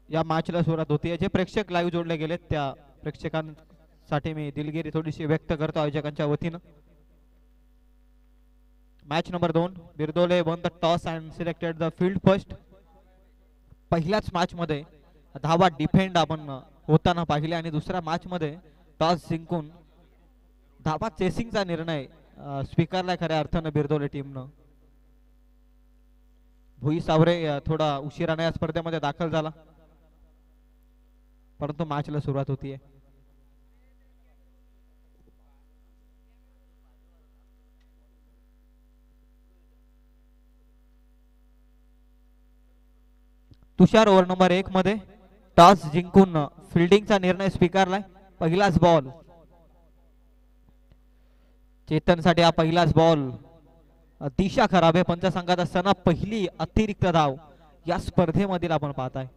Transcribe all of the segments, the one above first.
या मॅचला सुरुवात होती. जे प्रेक्षक लाईव्ह जोडले गेलेत त्या प्रेक्षकांसाठी मी दिलगिरी थोडीशी व्यक्त करतो आयोजकांच्या वतीनं. Match number 2 Birdole won the toss and selected the field first. पहिल्याच मॅच मध्ये धावा डिफेंड आपण होताना पाहिले आणि दुसऱ्या मॅच मध्ये टॉस जिंकून धावा चेसिंगचा निर्णय स्वीकारलाय खऱ्या अर्थानं बिरदोले टीमनं. भुई सावरे थोडा उशिराने या स्पर्धेमध्ये दाखल झाला, परंतु मॅचला सुरुवात होतीये. तुषार ओव्हर नंबर 1 मध्ये टॉस जिंकून फिल्डिंगचा निर्णय स्वीकारलाय. पहिलाच बॉल चेतनसाठी, हा पहिलाच बॉल. दिशा खराब आहे पंच सांगत असताना पहिली अतिरिक्त धाव या स्पर्धेमधील आपण पाहताय.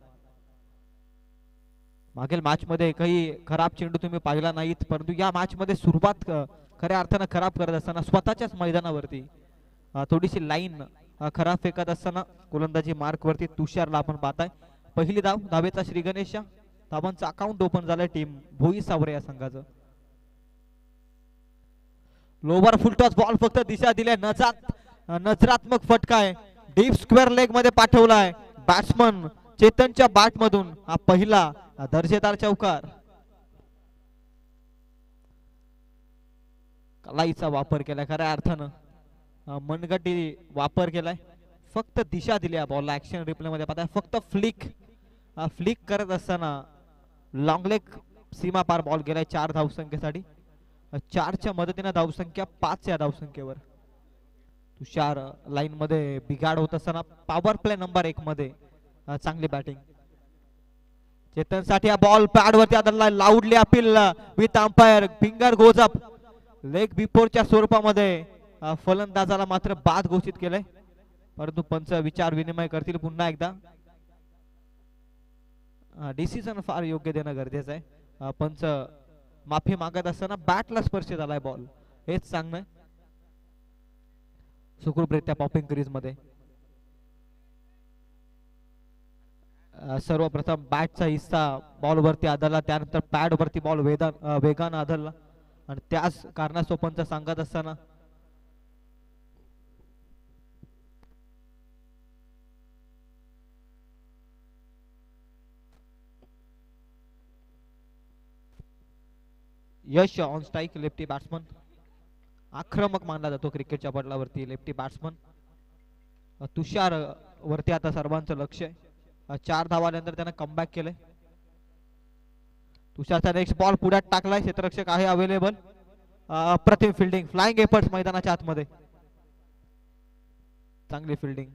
मागील मॅच मध्ये काही खराब चेंडू तुम्ही पाहिला नाहीत, परंतु या मॅच मध्ये सुरुवात खऱ्या अर्थानं खराब करत असताना स्वतःच्याच मैदानावरती थोडीशी लाईन खराब फेकत असताना गोलंदाजी मार्क वरती तुषारला आपण पाहताय. पहिली धाव धावेचा श्री गणेश, धावांचं अकाउंट ओपन झालंय टीम भोई सावरे या संघाचं. लोवर फुल टॉस बॉल फक्त दिशा दिल्या, नजरात्मक फटका आहे, डीप स्क्वेअर लेग मध्ये पाठवलाय बॅट्समन चेतनच्या बॅट मधून. हा पहिला दर्जेदार चौकार. कलाईचा वापर केलाय खऱ्या अर्थानं, मनगटी वापर केलाय, फक्त दिशा दिली या बॉलला. ऍक्शन रिप्ले मध्ये पाहताय फक्त फ्लिक करत असताना लॉंग लेग सीमा पार बॉल गेलाय 4 धावसंख्येसाठी. 4च्या मदतीने धावसंख्या 5 या धावसंख्येवर. तुषार लाईन मध्ये बिघाड होत असताना पॉवर प्ले नंबर 1 मध्ये चांगली बॅटिंग. चेतन साठी हा बॉल पॅड वरती आदळला, loudly appeal with umpire, finger goes up. Leg बिफोरच्या स्वरूपामध्ये फलंदाजाला मात्र बाद घोषित केलंय, परंतु पंच विचार विनिमय करतील पुन्हा एकदा. डिसिजन फार योग्य देणं गरजेचं आहे. पंच माफी मागत असताना बॅटला स्पर्श झालाय बॉल, हेच सांगणं. सुखरूपरित्या पॉपिंग क्रीज मध्ये सर्वप्रथम बॅटचा हिस्सा बॉल वरती आदळला, त्यानंतर पॅड वरती बॉल वेगानं आदळला आणि त्याच कारणास्तव पंच सांगत असताना यश ऑन स्ट्राइक, लेफ्टी बॅट्समन. आक्रमक मानला जातो क्रिकेटच्या पडलावरती लेफ्टी बॅट्समन. तुषार वरती आता सर्वांचं लक्ष आहे. 4 धावानंतर त्यानं कमबॅक केलंय. तुषारचा नेक्स्ट बॉल पुढ्यात टाकलाय, क्षेत्ररक्षक आहे अवेलेबल. अप्रतिम फिल्डिंग, फ्लाइंग एफर्ट्स मैदानाच्या आतमध्ये, चांगली फिल्डिंग.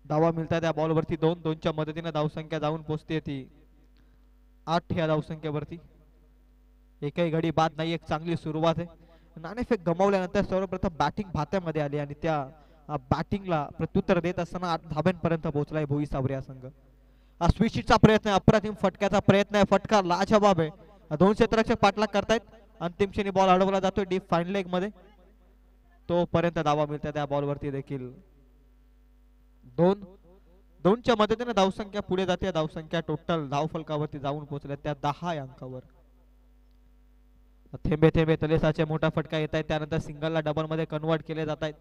धावा मिळतात त्या बॉल वरती 2च्या मदतीने धावसंख्या जाऊन पोहोचते ती 8 या धावसंख्येवरती. एकही घडी बाद नाही, एक चांगली सुरुवात आहे. नाणेफेक गमावल्यानंतर सर्वप्रथम बॅटिंग भात्यामध्ये आली आणि त्या बॅटिंगला प्रत्युत्तर देत असताना 8 धाब्यांपर्यंत पोहोचलाय भोई सावरे हा संघ. स्विचिटचा प्रयत्न आहे, अप्रतिम फटक्याचा प्रयत्न आहे, फटका लाजवाब आहे. 2 क्षेत्ररक्षक पाठलाग करतायत. अंतिम क्षणी बॉल अडवला जातोय डीप फाईन लेग मध्ये, तोपर्यंत धावा मिळतात त्या बॉल वरती देखील. 2च्या मदतीने धावसंख्या पुढे जाते. धावसंख्या टोटल धावफलकावरती जाऊन पोहोचल्या त्या 10 या अंकावर. थेंबे थेंबे तलेसाचे मोठा फटका येत आहे, त्यानंतर सिंगलला डबल मध्ये कन्वर्ट केले जात आहेत.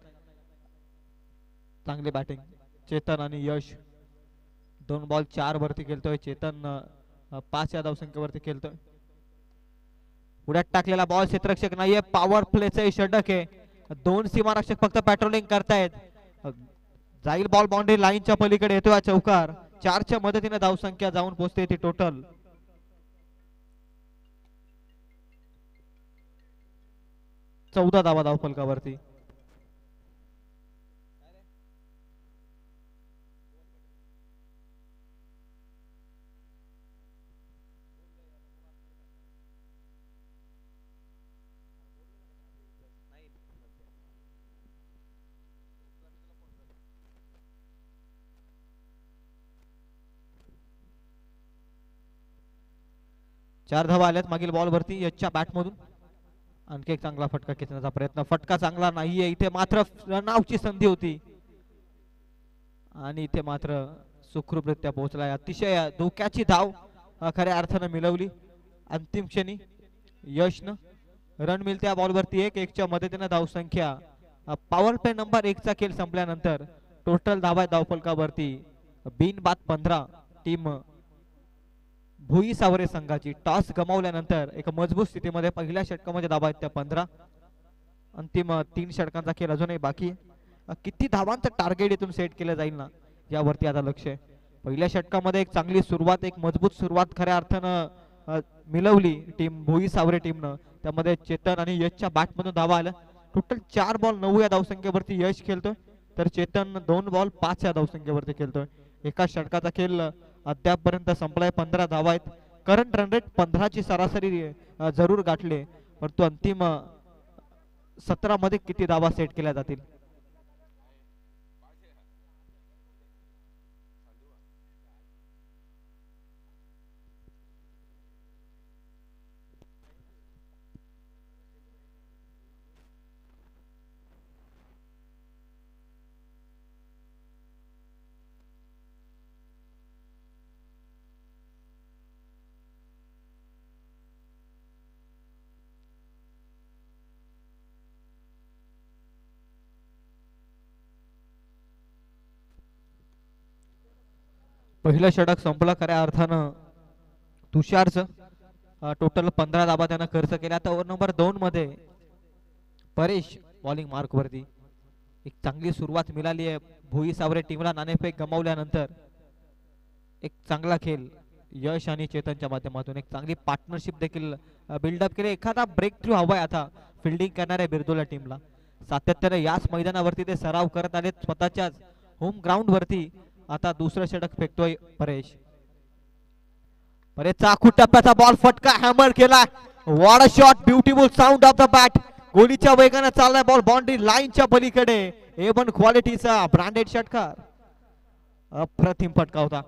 चांगली बॅटिंग चेतन आणि यश. 2 बॉल 4 वरती खेळतोय चेतन, 5 या धावसंख्येवरती खेळतोय. पुढ्यात टाकलेला बॉल क्षेत्ररक्षक नाहीये, पॉवर प्लेचं षटक आहे. 2 सीमारक्षक फक्त पॅट्रोलिंग करतायत. जाईल बॉल बाउंड्री लाईनच्या पलीकडे येतोय हा चौकार. 4च्या मदतीने धावसंख्या जाऊन पोहोचते ती टोटल 14 धावा धावफलकावरती. चार धावा आल्यात मागील बॉल वरती यशच्या बॅट मधून. आणखी एक चांगला फटका खेचण्याचा प्रयत्न, फटका चांगला नाहीये इथे, मात्र रनआउटची संधी होती. आणि इथे मात्र सुखरूपरित्या पोहोचलाय. अतिशय धोक्याची धाव खऱ्या अर्थानं मिळवली. अंतिम क्षणी यशनं रन मिळते या बॉलवरती. 1-1च्या मदतीनं धावसंख्या पॉवर प्ले नंबर 1 चा खेळ संपल्यानंतर टोटल धावा धावफलकावरती बिनबाद 15. टीम भुई सावरे संघाची टॉस गमावल्यानंतर एक मजबूत स्थितीमध्ये पहिल्या षटकामध्ये धावा आहेत त्या 15. अंतिम 3 षटकांचा खेळ अजूनही बाकी. किती धावांचं टार्गेट इथून सेट केलं जाईल ना यावरती आता लक्ष आहे. पहिल्या षटकामध्ये एक चांगली सुरुवात, एक मजबूत सुरुवात खऱ्या अर्थानं मिळवली टीम भुई सावरे टीमनं. त्यामध्ये चेतन आणि यशच्या बॅटमधून धावा आल्या. टोटल 4 बॉल 9 या धावसंख्येवरती यश खेळतोय, तर चेतन 2 बॉल 5 या धावसंख्येवरती खेळतोय. एका षटकाचा खेळ अद्यापपर्यंत संपलाय. 15 धावा आहेत. करंट रन रेट 15 ची सरासरी जरूर गाठले, परंतु अंतिम 17 मध्ये किती धावा सेट केल्या जातील. पहिलं षटक संपलं खऱ्या अर्थानं तुषारचं. टोटल 15 धाबा त्यानं खर्च केला. आता ओव्हर नंबर 2 मध्ये परेश बॉलिंग मार्क वरती. एक चांगली सुरुवात मिळाली आहे भुई सावरे टीमला. नाणेफेक गमावल्यानंतर एक चांगला खेळ यश आणि चेतनच्या माध्यमातून एक चांगली पार्टनरशिप देखील बिल्डअप केली. एखादा ब्रेक थ्रू हवाय आता फिल्डिंग करणाऱ्या बिरदोला टीमला. सातत्याने याच मैदानावरती ते सराव करत आले, स्वतःच्याच होम ग्राउंड वरती. आता दुसरं षटक फेकतोय परेश. परेशचा आखूड टप्प्याचा बॉल फटका हॅमर केला. What a shot, beautiful sound of the bat. गोलीच्या वेगाने चाललाय बॉल बाउंड्री लाईनच्या पलीकडे. A1 क्वालिटीचा ब्रँडेड षटकार. अप्रतिम फटका होता.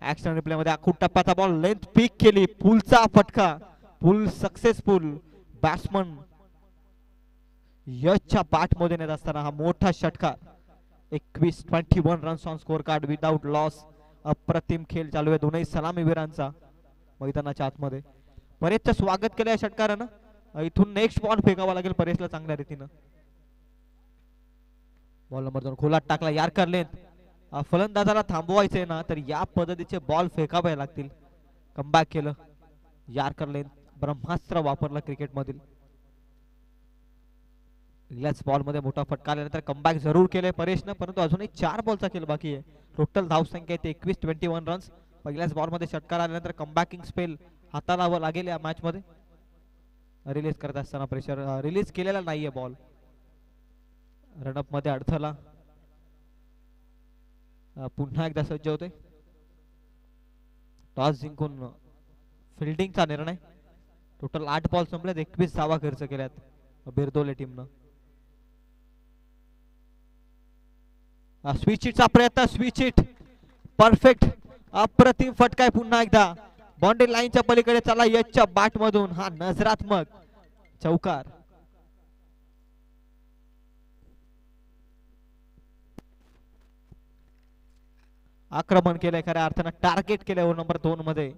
ऍक्शन रिप्ले मध्ये आखूड टप्प्याचा बॉल लेंथ पिक केली. पुलचा फटका, पुल सक्सेसफुल. बॅट्समन यशच्या बॅट मध्ये नेत असताना हा मोठा षटकार. 21 runs on score card without loss. अप्रतिम खेळ चालू आहे दोनही सलामीवीरांचा मैदानाच्या आतमध्ये. परेशचं स्वागत केलं या षटकारानं. इथून नेक्स्ट बॉल फेकावा लागेल परेशला चांगल्या रीतीनं. बॉल नंबर 2 खोलात टाकला. Yorker length. फलंदाजाला थांबवायचंय ना तर या पद्धतीचे बॉल फेकावे लागतील. कमबॅक केलं. यार्कर लेंथ ब्रह्मास्त्र वापरलं क्रिकेट मधील. पहिल्याच बॉल मध्ये मोठा फटका आल्यानंतर कमबॅक जरूर केले परेशनं, परंतु अजूनही 4 बॉलचा खेळ बाकी आहे. टोटल धावसंख्या आहे 21 रन्स. पहिल्याच बॉल मध्ये षटकार आल्यानंतर कमबॅकिंग स्पेल हाताला लागेल या मॅच मध्ये. रिलीज करत असताना प्रेशर रिलीज केलेला नाहीये बॉल. रनअप मध्ये अडथळा. पुन्हा एकदा सज्ज होते. टॉस जिंकून फिल्डिंगचा निर्णय. Total 8 ball संपलेत. 21 धावा खर्च केल्यात बिरदोले टीमनं. स्विच हिटचा प्रयत्न. Switch hit perfect. अप्रतिम फटका आहे पुन्हा एकदा. बाउंड्री लाईनच्या पलीकडे चला यशच्या बॅट मधून हा नजरात्मक चौकार. आक्रमण केलंय खऱ्या अर्थानं. टार्गेट केलंय ओव्हर नंबर 2 मध्ये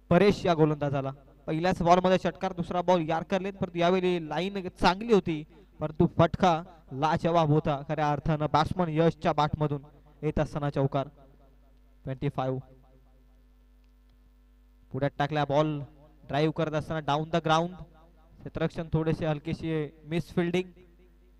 परेश या गोलंदाजाला. पहिल्याच बॉल मध्ये षटकार, दुसरा बॉल यार्कर लेंथ. परंतु यावेळी लाईन चांगली होती, परंतु फटका लाजवाब होता खऱ्या अर्थानं. बॅट्समन यशच्या बॅट मधून येत असताना चौकार. 25. पुढ्यात टाकला बॉल. ड्राईव्ह करत असताना डाऊन द ग्राउंड. क्षेत्ररक्षण थोडेसे हलकीशी मिस फिल्डिंग.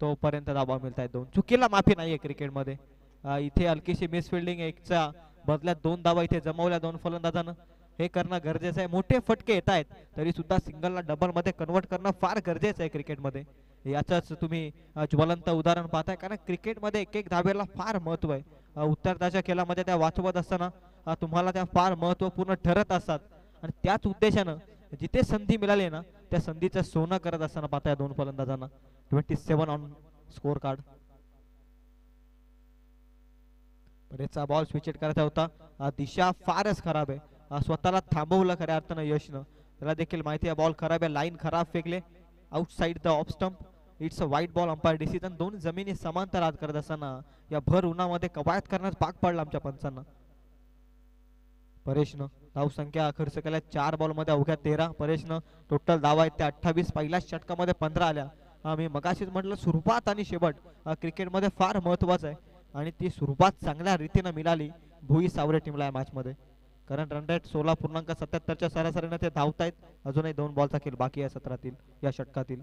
तोपर्यंत धावा मिळत आहेत 2. चुकीला माफी नाहीये क्रिकेट मध्ये. इथे हलकीशी मिस फिल्डिंग, एकच्या बदल्यात 2 धावा इथे जमवल्या 2 फलंदाजानं. हे करणं गरजेचं आहे. मोठे फटके येत आहेत तरी सुद्धा सिंगलला डबल मध्ये कन्वर्ट करणं फार गरजेचं आहे क्रिकेटमध्ये. याचंच तुम्ही ज्वलंत उदाहरण पाहताय, कारण क्रिकेटमध्ये एक धावेला फार महत्व आहे. उत्तराच्या खेळामध्ये त्या वाचवत असताना तुम्हाला त्या फार महत्वपूर्ण ठरत असतात. आणि त्याच उद्देशानं जिथे संधी मिळाली ना त्या संधीचं सोनं करत असताना पाहताय 2 फलंदाजांना. 27 ऑन स्कोर कार्ड. परेशचा बॉल स्विच हिट करायचा होता. दिशा फारच खराब आहे. स्वतःला थांबवलं खऱ्या अर्थानं यशनं. त्याला देखील माहिती आहे बॉल खराब आहे. लाईन खराब फेकले outside the off stump. It's a white ball. Umpire decision. दोन जमिनी समांतर आत करत असताना या भर उन्हामध्ये कवायत करण्यास भाग पडला आमच्या पंचांना. परेशनं धावसंख्या खर्च केल्या 4 बॉल मध्ये अवघ्या 13. परेशनं टोटल धावा आहेत त्या 28. पहिल्याच षटकामध्ये 15 आल्या. मी मगाशीच म्हटलं सुरुवात आणि शेवट क्रिकेटमध्ये फार महत्वाचं आहे आणि ती सुरुवात चांगल्या रीतीने मिळाली भुई सावरे टीमला या मॅच मध्ये. कारण रन रेट 16.77च्या सरासरीने ते धावतायत. अजूनही 2 बॉलचा खेळ बाकी आहे सत्रातील या षटकातील.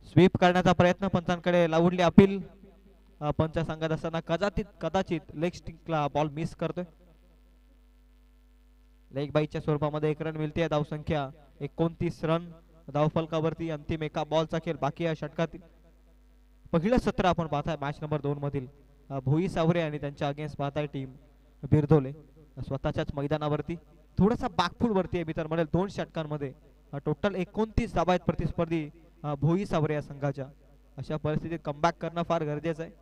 स्वीप करण्याचा प्रयत्न पंचांकडे लावली अपील. पंच सांगत असताना कदाचित लेग स्टिकला बॉल मिस करतोय. लेग बाईच्या स्वरूपामध्ये 1 रन मिळते. धावसंख्या 29 रन धावफलकावरती. अंतिम एका बॉलचा खेळ बाकी आहे षटकातील. पहिलं सत्र आपण पाहताय मॅच नंबर 2 मधील. भुई सावरे आणि त्यांच्या अगेन्स्ट पाहताय टीम बिरधोले स्वतःच्याच मैदानावरती. थोडासा बॅकफुट वरती आहे मी तर म्हणेल 2 षटकांमध्ये. टोटल 29 धावा आहेत प्रतिस्पर्धी भुई सावरे या संघाच्या. अशा परिस्थितीत कमबॅक करणं फार गरजेचं आहे.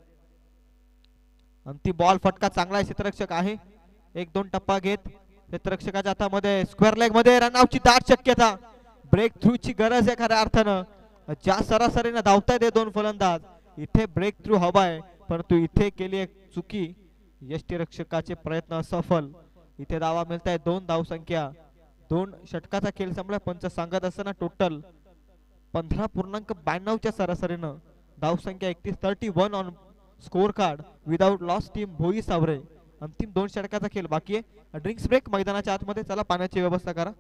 अंतिम बॉल फटका चांगला आहे. क्षेत्ररक्षक आहे. 1-2 टप्पा घेत क्षेत्ररक्षकाच्या हातामध्ये स्क्वेअर लेग मध्ये रनआउटची दाट शक्यता. ब्रेक थ्रू ची गरज आहे खऱ्या अर्थानं. ज्या सरासरीने धावतायत हे 2 फलंदाज इथे ब्रेक थ्रू हवाय परंतु इथे केली एक चुकी. यष्टीरक्षकाचे प्रयत्न असफल. इथे धावा मिळत आहे 2. धावसंख्या 2 षटकाचा खेळ संपला. पंच सांगत असताना टोटल 15.92च्या सरासरीनं धावसंख्या 31 on score card without loss team Bhoi Saware. अंतिम 2 षटकाचा खेळ बाकी आहे. ड्रिंक्स ब्रेक मैदानाच्या आतमध्ये. चला पाण्याची व्यवस्था करा.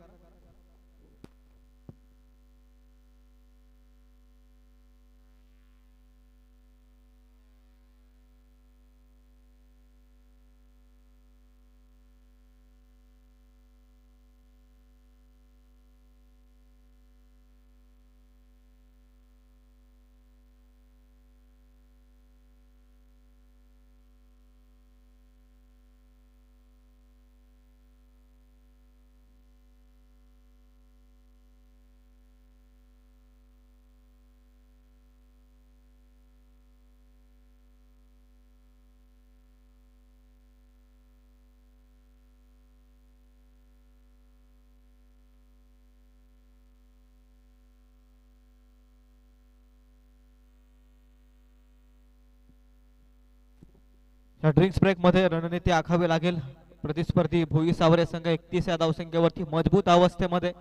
ड्रिंक्स ब्रेक मध्ये रणनीती आखावी लागेल. प्रतिस्पर्धी भुई सावरे संघ 31 या धावसंख्येवरती मजबूत अवस्थेमध्ये.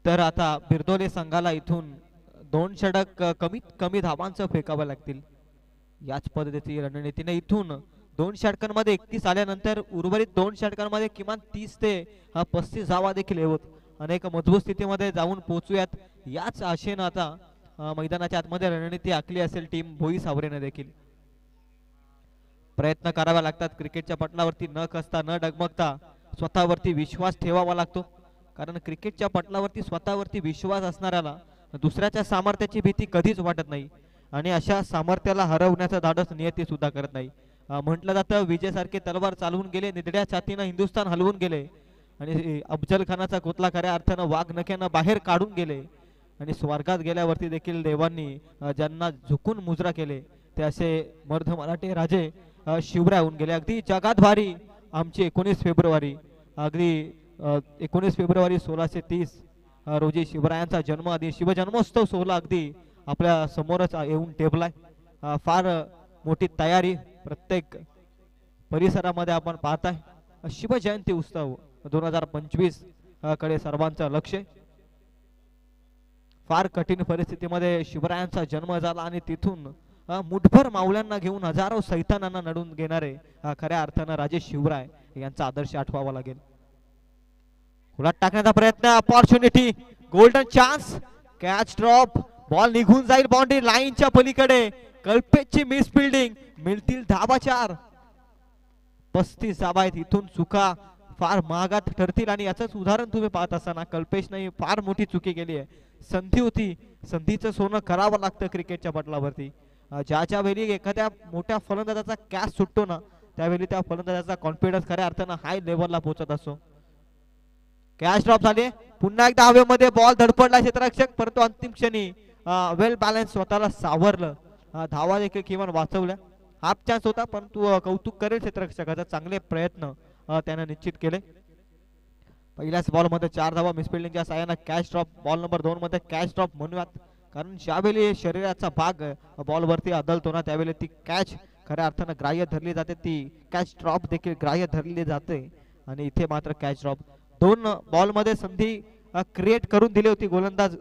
तर आता बिरदोले संघाला इथून 2 षटक कमीत कमी धावांचं फेकावं लागतील. याच पद्धतीची रणनीतीने इथून 2 षटकांमध्ये 31 आल्यानंतर उर्वरित 2 षटकांमध्ये किमान 30 ते 35 धावा देखील येवत अनेक मजबूत स्थितीमध्ये जाऊन पोहोचूयात याच आशेनं आता मैदानाच्या आतमध्ये रणनीती आखली असेल टीम भोई सावरेने देखील. प्रयत्न करावे लागतात. क्रिकेटच्या पटलावरती न खचता न डगमगता स्वतःवरती विश्वास ठेवावा लागतो. कारण क्रिकेटच्या पटलावरती स्वतःवरती विश्वास असणाऱ्याला दुसऱ्याच्या सामर्थ्याची भीती कधीच वाटत नाही आणि अशा सामर्थ्याला हरवण्याचं धाडस नियती सुद्धा करत नाही. म्हटलं जातं विजयसारखे तलवार चालवून गेले. निधड्या छातीनं हिंदुस्थान हलवून गेले आणि अफजल खानाचा कोतला खऱ्या अर्थानं वाघ नख्यानं बाहेर काढून गेले आणि स्वर्गात गेल्यावरती देखील देवांनी ज्यांना झुकून मुजरा केले ते असे मर्द मराठे राजे शिवराय होऊन गेले. अगदी जगात भारी आमची 19 फेब्रुवारी. अगदी 19 फेब्रुवारी 1630 रोजी शिवरायांचा जन्म आधी शिवजन्मोत्सव सोहळा अगदी आपल्या समोरच येऊन टेबलाय. फार मोठी तयारी प्रत्येक परिसरामध्ये आपण पाहताय. शिवजयंती उत्सव 2025 कडे सर्वांचं लक्ष. फार कठीण परिस्थितीमध्ये शिवरायांचा जन्म झाला आणि तिथून मुठभर मावळ्यांना घेऊन हजारो सैतानांना नडून घेणारे खऱ्या अर्थानं राजे शिवराय यांचा आदर्श आठवावा लागेल. खुलात टाकण्याचा प्रयत्न. Opportunity. Golden chance. Catch drop. Ball निघून जाईल बाउंड्री लाईनच्या पलीकडे. कल्पेशची मिस फिल्डिंग. मिळतील धावा 4. 35 धावा आहेत. इथून चुका फार महागात ठरतील आणि याचंच उदाहरण तुम्ही पाहत असताना कल्पेशने फार मोठी चुकी केली आहे. संधी होती. संधीचं सोनं करावं लागतं क्रिकेटच्या पटलावरती. ज्या वेळी एखाद्या मोठ्या फलंदाजाचा कॅच सुटतो ना त्यावेळी त्या फलंदाजाचा कॉन्फिडन्स खऱ्या अर्थानं हाय लेवलला पोहोचत असतो. कॅच ड्रॉप झाले. पुन्हा एकदा हवेमध्ये बॉल धडपडला क्षेत्ररक्षक परंतु अंतिम क्षणी वेल बॅलन्स स्वतःला सावरलं. धावा देखील किमान वाचवल्या. हाफ चान्स होता परंतु कौतुक करेल क्षेत्ररक्षकाचा. चांगले प्रयत्न त्याने निश्चित केले. पहिल्याच बॉल मध्ये 4 धावा मिसफिल्डिंगच्या साहाय्याने कॅच ड्रॉप. बॉल नंबर 2 मध्ये कॅच ड्रॉप म्हणूयात कारण ज्यावेळी शरीराचा भाग बॉलवरती आदळतो ना त्यावेळी ती कॅच खऱ्या अर्थानं ग्राह्य धरली जाते, ती कॅच ड्रॉप देखील ग्राह्य धरली जाते. आणि इथे मात्र कॅच ड्रॉप. 2 बॉलमध्ये संधी क्रिएट करून दिली होती गोलंदाज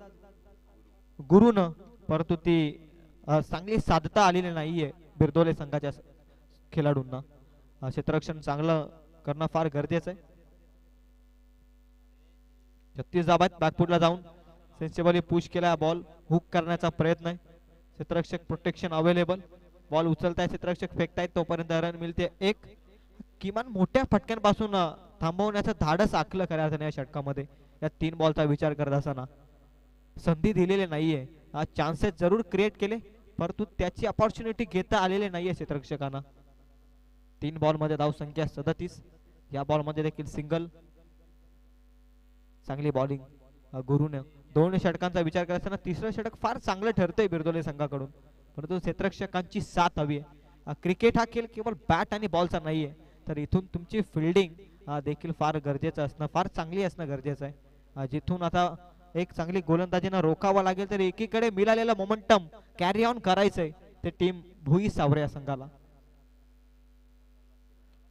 गुरुनं, परंतु ती चांगली साधता आलेली नाहीये बिरदोले संघाच्या खेळाडूंना. क्षेत्ररक्षण चांगलं करणं फार गरजेचं आहे. 36 धावा बॅकफुटला जाऊन सेन्सिबली पुश केला, बॉल हुक करण्याचा प्रयत्न आहे. क्षेत्ररक्षक प्रोटेक्शन अवेलेबल, बॉल उचलताय क्षेत्ररक्षक फेकतायत तोपर्यंत रन मिळते 1. किमान मोठ्या फटक्यांपासून थांबवण्याचं धाडस आखलं खऱ्या अर्थाने या षटकामध्ये. या 3 बॉलचा विचार करत असताना संधी दिलेली नाहीये, चान्सेस जरूर क्रिएट केले परंतु त्याची अपॉर्च्युनिटी घेता आलेली नाहीये क्षेत्ररक्षकांना. 3 बॉलमध्ये धाव संख्या 37. या बॉलमध्ये देखील सिंगल. चांगली बॉलिंग गुरुने. 2 षटकांचा विचार करत असताना तिसरं षटक फार चांगलं ठरतंय बिरदोले संघाकडून, परंतु क्षेत्ररक्षकांची साथ हवी आहे. क्रिकेट हा खेळ केवळ बॅट आणि बॉलचा नाहीये, तर इथून तुमची फिल्डिंग देखील फार गरजेचं असणं, फार चांगली असणं गरजेचं आहे. जिथून आता एक चांगली गोलंदाजीनं रोखावं लागेल तर एकीकडे मिळालेलं मोमेंटम कॅरी ऑन करायचंय ते टीम भुई सावरे या संघाला.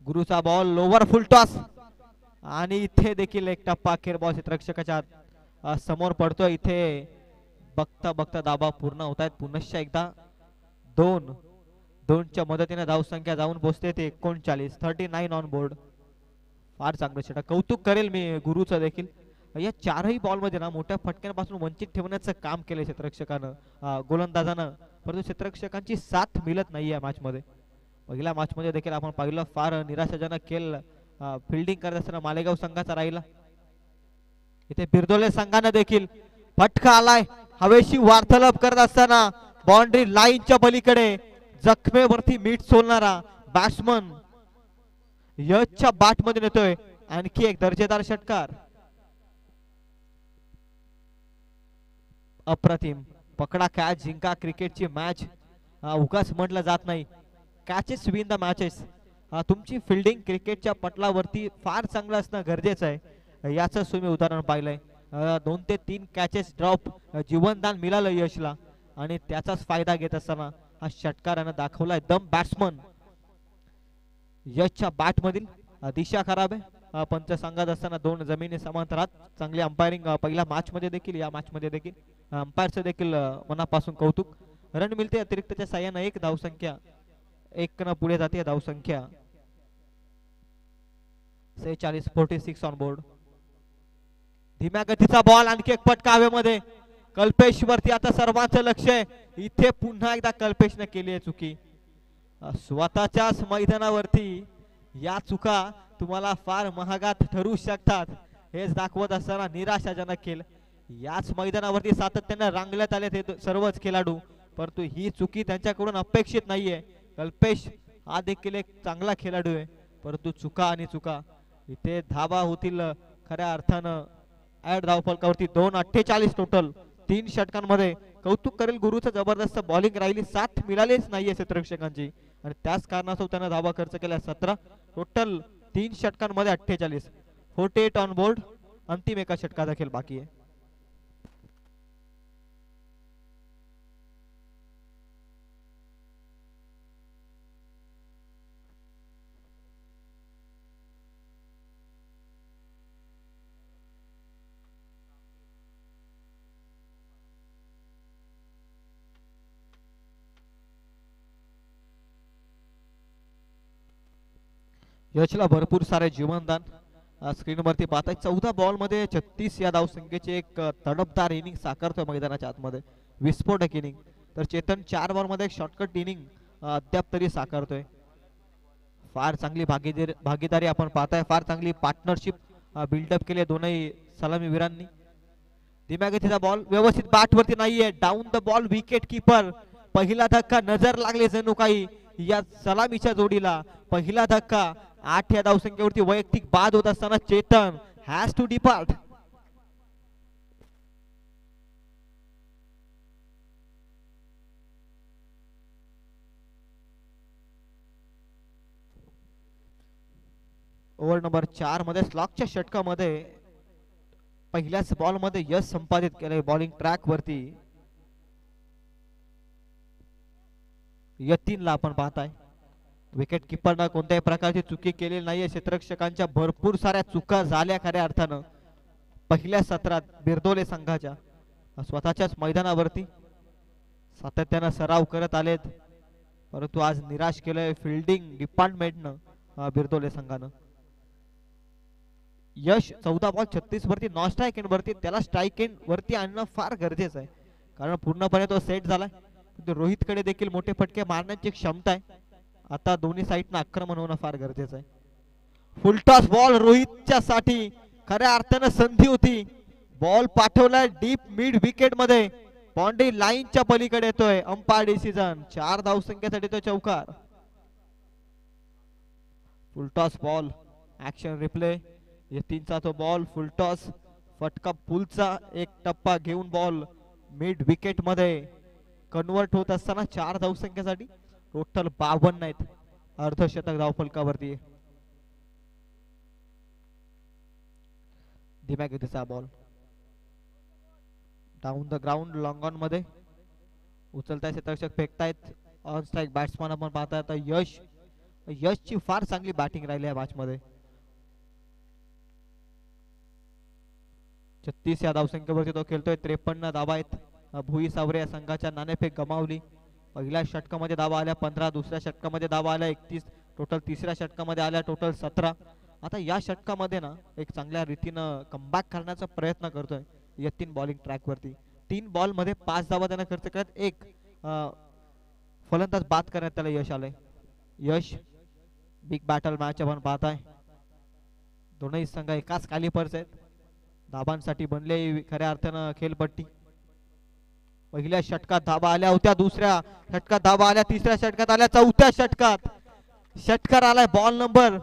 गुरुचा बॉल लोवर फुल टॉस आणि इथे देखील एक टप्पा अखेर बॉल क्षेत्ररक्षकाच्या समोर पडतोय. इथे बघता बघता दाबा पूर्ण होत आहेत. पुनश्च एकदा 2च्या मदतीने धावसंख्या जाऊन पोहोचते ते 39. 39 ऑन बोर्ड. फार चांगलं षटक, कौतुक करेल मी गुरुचं देखील. या 4ही बॉलमध्ये ना मोठ्या फटक्यांपासून वंचित ठेवण्याचं काम केलं क्षेत्ररक्षकानं, गोलंदाजानं, परंतु क्षेत्ररक्षकांची साथ मिळत नाही या मॅचमध्ये. पहिल्या मॅचमध्ये देखील आपण पाहिलं फार निराशाजनक खेळ फिल्डिंग करत असताना मालेगाव संघाचा राहिला. इथे बिरदोले संघाने देखील फटका आलाय. हवेशी वार्तालाप करत असताना बाउंड्री लाईनच्या पलीकडे जखमेवरती मीठ सोलणारा बॅट्समन यशच्या बॅट मध्ये नेतोय आणखी एक दर्जेदार षटकार. अप्रतिम. पकडा कॅच जिंका क्रिकेटची मॅच उगाच म्हटलं जात नाही. Catches win the matches. तुमची फिल्डिंग क्रिकेटच्या पटलावरती फार चांगलं असणं गरजेचं आहे. याचं तुम्ही उदाहरण पाहिलंय. 2 ते 3 कॅचेस ड्रॉप जीवनदान मिळालं यशला आणि त्याचाच फायदा घेत असताना हा षटकारानं दाखवलाय दम. बॅट्समन यशच्या बॅट मधील दिशा खराब आहे. पंच सांगत असताना 2 जमिनी समांतरात चांगली अंपायरिंग पहिल्या मॅच मध्ये देखील या मॅच मध्ये देखील अंपायरचं देखील मनापासून कौतुक. रन मिळते अतिरिक्तच्या साह्यानं 1 धावसंख्या 1 न पुढे जाते धावसंख्या 46. 46 ऑन बोर्ड. धीम्या गतीचा बॉल आणखी एक फटका हवेमध्ये. कल्पेश वरती आता सर्वांचं लक्ष आहे. इथे पुन्हा एकदा कल्पेशने केली आहे चुकी. स्वतःच्याच मैदानावरती या चुका तुम्हाला फार महागात ठरू शकतात हेच दाखवत असताना निराशाजनक खेळ. याच मैदानावरती सातत्याने रांगल्यात आले ते सर्वच खेळाडू, परंतु ही चुकी त्यांच्याकडून अपेक्षित नाहीये. कल्पेश हा देखील एक चांगला खेळाडू आहे, परंतु चुका आणि चुका. इथे धावा होतील खऱ्या अर्थानं ऍड धावफलकावरती 2:48 टोटल 3 षटकांमध्ये. कौतुक करेल गुरुचं, जबरदस्त बॉलिंग राहिली, साथ मिळालीच नाहीये क्षेत्ररक्षकांची आणि त्याच कारणास्तव त्यानं धावा खर्च केल्या 17 टोटल 3 षटकांमध्ये 48. 48 on board. अंतिम एका षटकाचा खेळ बाकी आहे. यशला भरपूर सारे जीवनदान स्क्रीन वरती पाहताय. 14 बॉल मध्ये 36 या धावसंख्येचे एक तडफदार इनिंग साकारतोय मैदानाच्या आतमध्ये, विस्फोटक इनिंग. तर चेतन 4 बॉल मध्ये एक शॉर्टकट इनिंग अद्याप तरी साकारतोय. फार चांगली भागीदारी आपण पाहताय, फार चांगली पार्टनरशिप बिल्डअप केली दोनही सलामीवीरांनी. धीम्या गतीचा बॉल व्यवस्थित बॅट वरती नाहीये. Down the ball wicket keeper. पहिला धक्का नजर लागले जणू काही या सलामीच्या जोडीला. पहिला धक्का 8 या धावसंख्येवरती वैयक्तिक बाद होत असताना Chetan has to depart. Over number 4 मध्ये स्लॉकच्या षटकामध्ये पहिल्याच बॉल मध्ये यश संपादित केले बॉलिंग ट्रॅक वरती. यतीनला आपण पाहताय. विकेट किपरनं कोणत्याही प्रकारची चुकी केलेली नाहीये. क्षेत्ररक्षकांच्या भरपूर साऱ्या चुका झाल्या खऱ्या अर्थानं पहिल्या सत्रात बिरदोले संघाच्या. स्वतःच्याच मैदानावरती सातत्यानं सराव करत आलेत, परंतु आज निराश केलंय फिल्डिंग डिपार्टमेंटनं बिरदोले संघानं. यश 14 बॉल 36 वरती नॉन स्ट्राईक एंड वरती, त्याला स्ट्राईक एंड वरती आणणं फार गरजेचं आहे, कारण पूर्णपणे तो सेट झालाय. रोहितकडे देखील मोठे फटके मारण्याची क्षमता आहे. आता दोन्ही साईडनं आक्रमण होणं फार गरजेचं आहे. फुलटॉस बॉल रोहितच्या साठी खऱ्या अर्थानं संधी होती. बॉल पाठवलाय डीप मिड विकेट मध्ये, बाउंड्री लाईनच्या पलीकडे येतोय. Umpire decision. 4 धावसंख्येसाठी तो चौकार. Full toss ball, action replay. यतीनचा तो बॉल फुलटॉस, फटका पुलचा एक टप्पा घेऊन बॉल मिड विकेट मध्ये कन्वर्ट होत असताना 4 धावसंख्येसाठी टोटल 52 आहेत. अर्धशतक धावफलकावरती. धीम्या गतीचा ball down the ground long on मध्ये उचलताय क्षेत्ररक्षक फेकतायत. ऑन स्ट्राईक बॅट्समन आपण पाहताय. आता यशची फार चांगली बॅटिंग राहिली आहे मॅच मध्ये. 36 या धावसंख्येवरती तो खेळतोय. 53 धावा आहेत. भुई सावरे या संघाच्या नाणेफेक गमावली. पहिल्या षटकामध्ये धावा आल्या 15, दुसऱ्या षटकामध्ये धावा आल्या 31, टोटल तिसऱ्या षटकामध्ये आल्या टोटल 17. आता या षटकामध्ये ना एक चांगल्या रीतीनं कमबॅक करण्याचा प्रयत्न करतोय यतीन बॉलिंग ट्रॅक वरती. 3 बॉल मध्ये 5 धावा त्यानं खर्च करत एक फलंदाज बाद करण्यात त्याला यश आलंय. यश बिग बॅटल मॅच आपण पाहताय. दोनही संघ एकाच कालीपरचे आहेत. धाबांसाठी बनले खऱ्या अर्थानं खेळपट्टी. पहिल्या षटकात धाबा आल्या होत्या, दुसऱ्या षटकात धाबा आल्या, तिसऱ्या षटकात आल्या, चौथ्या षटकात षटकार आलाय बॉल नंबर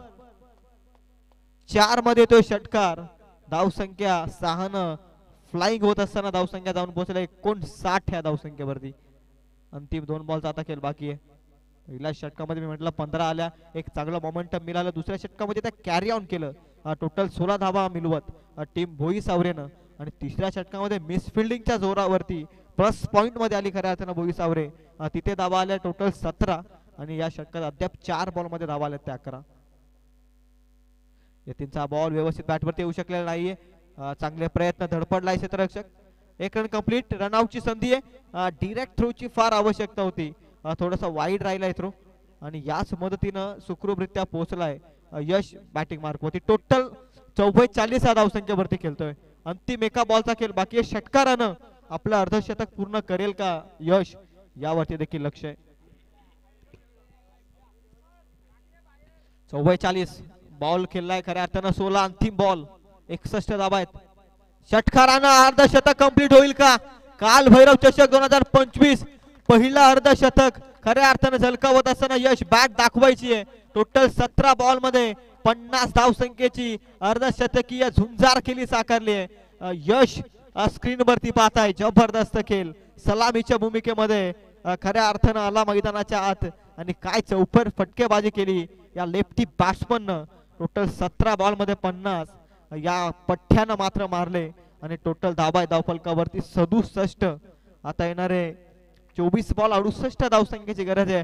4 मध्ये तो षटकार. धावसंख्या 6 न फ्लाइंग होत असताना धावसंख्या जाऊन पोहोचल्या 59 ह्या धावसंख्येवरती. अंतिम 2 बॉलचा आता खेळ बाकी आहे. पहिल्या षटकामध्ये मी म्हटलं 15 आल्या, एक चांगलं मोमेंटम मिळालं. दुसऱ्या षटकामध्ये त्या कॅरी ऑन केलं, टोटल 16 धावा मिळवत टीम भोई सावरेनं. आणि तिसऱ्या षटकामध्ये मिस फिल्डिंगच्या जोरावरती प्लस पॉइंट मध्ये आली खऱ्या अर्थानं भोई सावरे. तिथे धावा आल्या टोटल 17 आणि या षटकात अद्याप 4 बॉल मध्ये धावा आल्या त्या 11. यतीनचा बॉल व्यवस्थित बॅटवरती येऊ शकलेला नाहीये. चांगले प्रयत्न, धडपडलाय क्षेत्ररक्षक. 1 रन कंप्लीट. रनआउटची संधी आहे. डिरेक्ट थ्रोची फार आवश्यकता होती. थोडासा वाईड राहिलाय थ्रो आणि याच मदतीनं सुखरूपरित्या पोहोचलाय यश बॅटिंग मार्क वरती. टोटल 44 या धावसंख्येवरती खेळतोय. अंतिम एका बॉलचा खेळ बाकी आहे. षटकारानं आपलं अर्धशतक पूर्ण करेल का यश, यावरती देखील लक्ष आहे. 44 बॉल खेळलाय खऱ्या अर्थानं 16. अंतिम बॉल 61 धावा आहेत. षटकारानं अर्धशतक कंप्लीट होईल का? काल भैरव चषक 2025 पहिला अर्धशतक खऱ्या अर्थानं झलकावत असताना यश बॅट दाखवायची आहे. टोटल 17 बॉल मध्ये 50 धावसंख्येची अर्धशतकीय झुंजार केली साकारली आहे. यश स्क्रीन वरती पाहताय. जबरदस्त खेळ सलामीच्या भूमिकेमध्ये खऱ्या अर्थानं आला मैदानाच्या आत आणि काय चौफर फटकेबाजी केली या लेफ्टी बॅट्समन. टोटल 17 बॉल मध्ये 50 या पठ्ठ्यानं मात्र मारले आणि टोटल धाबा धावफलकावरती 67. आता येणारे 24 बॉल 68 धावसंख्येची गरज आहे.